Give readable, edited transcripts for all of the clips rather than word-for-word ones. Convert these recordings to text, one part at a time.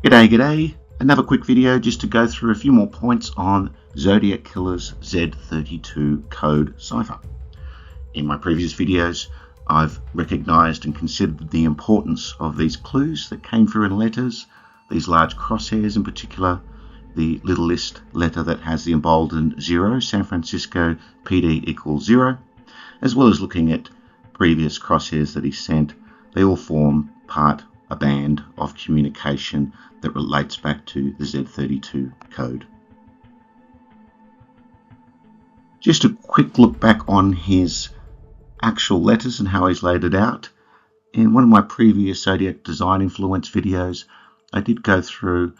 G'day. Another quick video just to go through a few more points on Zodiac Killer's Z32 code cipher. In my previous videos, I've recognized and considered the importance of these clues that came through in letters, these large crosshairs in particular, the little list letter that has the emboldened 0, San Francisco PD equals 0, as well as looking at previous crosshairs that he sent. They all form a band of communication that relates back to the Z32 code. Just a quick look back on his actual letters and how he's laid it out. In one of my previous Zodiac design influence videos, I did go through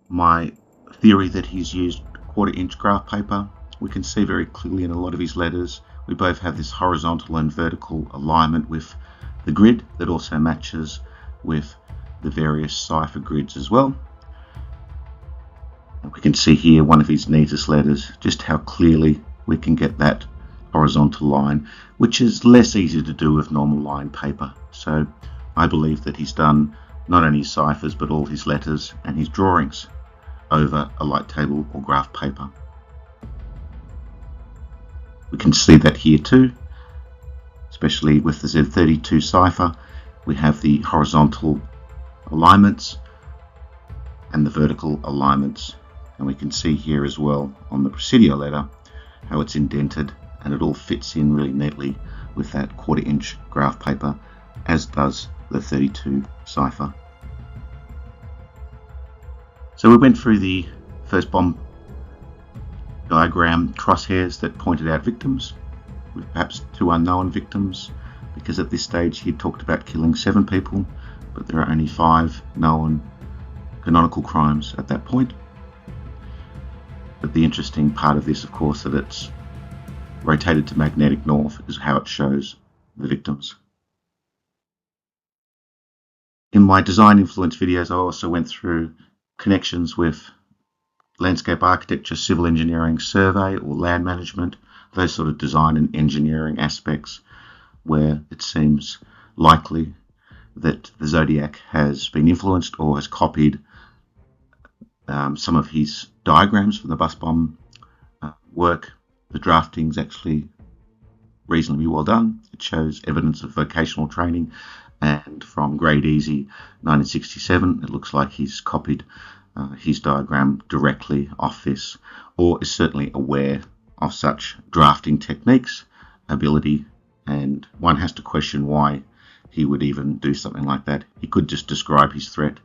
my theory that he's used 1/4 inch graph paper. We can see very clearly in a lot of his letters, we both have this horizontal and vertical alignment with the grid that also matches with the various cipher grids as well. And we can see here one of his neatest letters, just how clearly we can get that horizontal line, which is less easy to do with normal line paper. So I believe that he's done not only his ciphers but all his letters and his drawings over a light table or graph paper. We can see that here too, especially with the Z32 cipher. We have the horizontal alignments and the vertical alignments, and we can see here as well on the Presidio letter how it's indented, and it all fits in really neatly with that 1/4 inch graph paper, as does the 32 cipher. So we went through the first bomb diagram crosshairs that pointed out victims, with perhaps 2 unknown victims, because at this stage he talked about killing 7 people, but there are only 5 known canonical crimes at that point. But the interesting part of this, of course, that it's rotated to magnetic north is how it shows the victims. In my design influence videos, I also went through connections with landscape architecture, civil engineering, survey or land management, those sort of design and engineering aspects where it seems likely that the Zodiac has been influenced or has copied some of his diagrams from the bus bomb work. The drafting is actually reasonably well done. It shows evidence of vocational training, and from Grade Easy 1967 it looks like he's copied his diagram directly off this, or is certainly aware of such drafting techniques, ability, and one has to question why he would even do something like that. He could just describe his threat.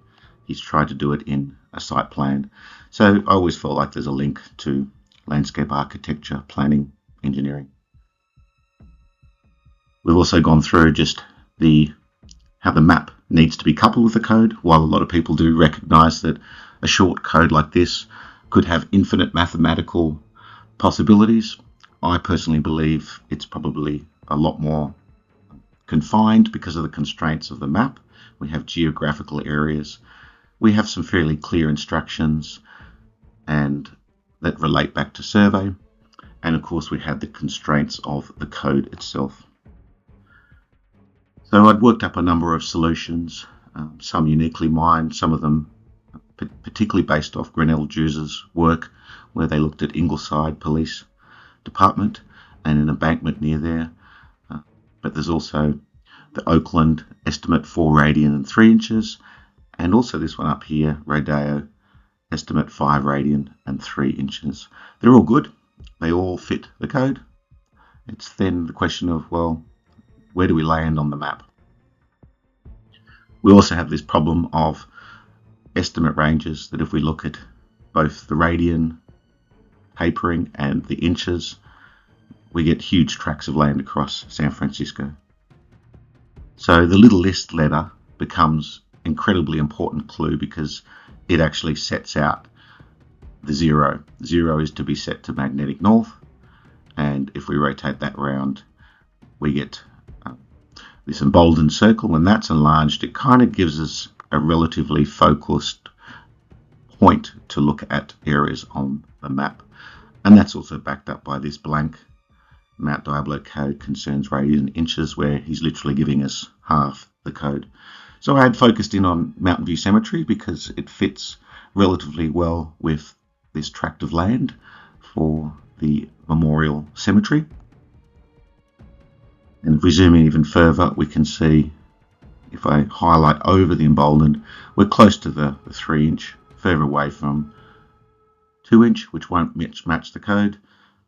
He's tried to do it in a site plan. So I always felt like there's a link to landscape architecture, planning, engineering. We've also gone through just how the map needs to be coupled with the code. While a lot of people do recognize that a short code like this could have infinite mathematical possibilities, I personally believe it's probably a lot more confined because of the constraints of the map. We have geographical areas. We have some fairly clear instructions and that relate back to survey. And of course we have the constraints of the code itself. So I'd worked up a number of solutions, some uniquely mine, some of them particularly based off Grinnell Jews's work, where they looked at Ingleside Police Department and an embankment near there. But there's also the Oakland estimate 4 radian and 3 inches, and also this one up here, Rodeo estimate 5 radian and 3 inches. They're all good. They all fit the code. It's then the question of, well, where do we land on the map? We also have this problem of estimate ranges, that if we look at both the radian papering and the inches, we get huge tracts of land across San Francisco. So the little list letter becomes an incredibly important clue because it actually sets out the 0. 0 is to be set to magnetic north, and if we rotate that around, we get this emboldened circle. When that's enlarged, it kind of gives us a relatively focused point to look at areas on the map, and that's also backed up by this blank Mount Diablo code concerns radian and inches, where he's literally giving us half the code. So I had focused in on Mountain View Cemetery because it fits relatively well with this tract of land for the memorial cemetery. And if we zoom in even further, we can see, if I highlight over the emboldened, we're close to the 3-inch, further away from 2-inch, which won't match the code.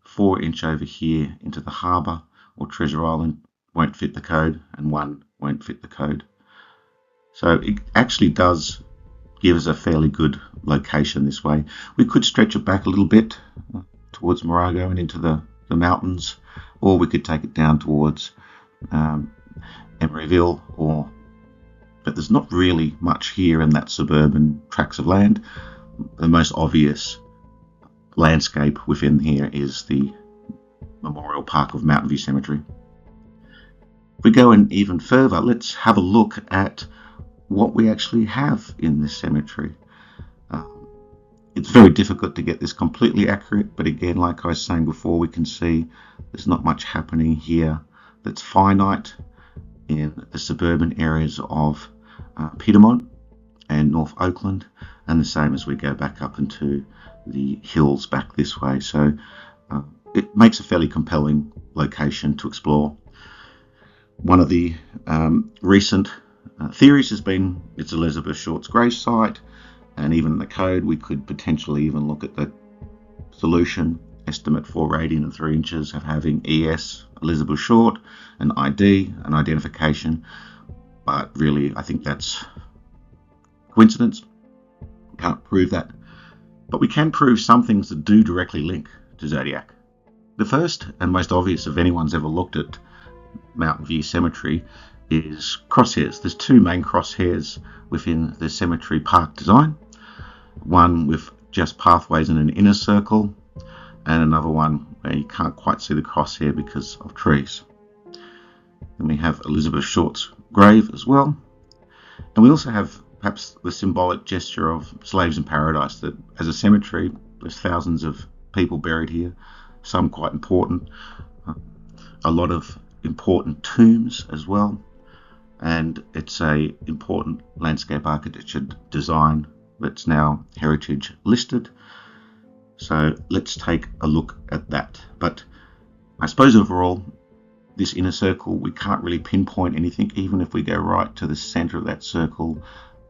4-inch over here into the harbour or Treasure Island won't fit the code, and 1 won't fit the code. So it actually does give us a fairly good location this way. We could stretch it back a little bit towards Morago and into the mountains, or we could take it down towards Emeryville, but there's not really much here in that suburban tracts of land. The most obvious landscape within here is the Memorial Park of Mountain View Cemetery. If we go in even further, let's have a look at what we actually have in this cemetery. It's very difficult to get this completely accurate, but again, like I was saying before, we can see there's not much happening here that's finite in the suburban areas of Piedmont and North Oakland, and the same as we go back up into the hills back this way. So it makes a fairly compelling location to explore. One of the recent theories has been it's Elizabeth Short's grave site, and even in the code we could potentially even look at the solution estimate for radian and 3 inches of having ES Elizabeth Short, an ID, an identification, but really I think that's coincidence. Can't prove that, but we can prove some things that do directly link to Zodiac. The first and most obvious, if anyone's ever looked at Mountain View Cemetery, is crosshairs. There's 2 main crosshairs within the cemetery park design. One with just pathways in an inner circle, and another one where you can't quite see the crosshair because of trees. Then we have Elizabeth Short's grave as well. And we also have perhaps the symbolic gesture of slaves in paradise, that as a cemetery, there's thousands of people buried here, some quite important, a lot of important tombs as well. And it's a important landscape architecture design that's now heritage listed. So let's take a look at that. But I suppose overall, this inner circle, we can't really pinpoint anything. Even if we go right to the center of that circle,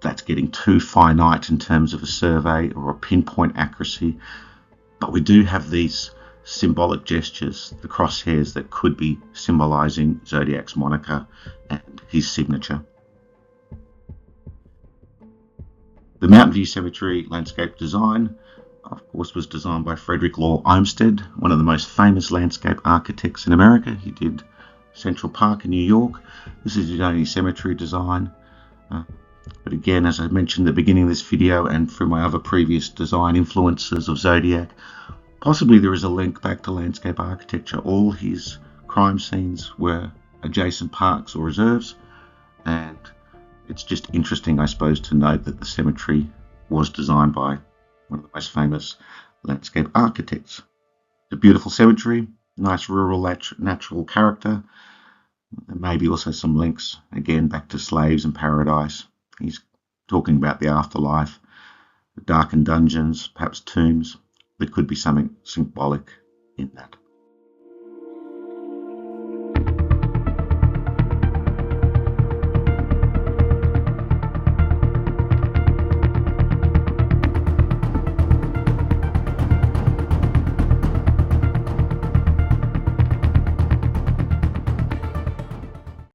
that's getting too finite in terms of a survey or a pinpoint accuracy. But we do have these symbolic gestures, the crosshairs, that could be symbolizing Zodiac's moniker and his signature. The Mountain View Cemetery landscape design, of course, was designed by Frederick Law Olmsted, one of the most famous landscape architects in America. He did Central Park in New York. This is his only cemetery design. But again, as I mentioned at the beginning of this video and through my other previous design influences of Zodiac, possibly there is a link back to landscape architecture. All his crime scenes were adjacent parks or reserves, and it's just interesting, I suppose, to note that the cemetery was designed by one of the most famous landscape architects. It's a beautiful cemetery, nice rural natural character. There may be also some links, again, back to slaves and paradise. He's talking about the afterlife, the darkened dungeons, perhaps tombs. There could be something symbolic in that.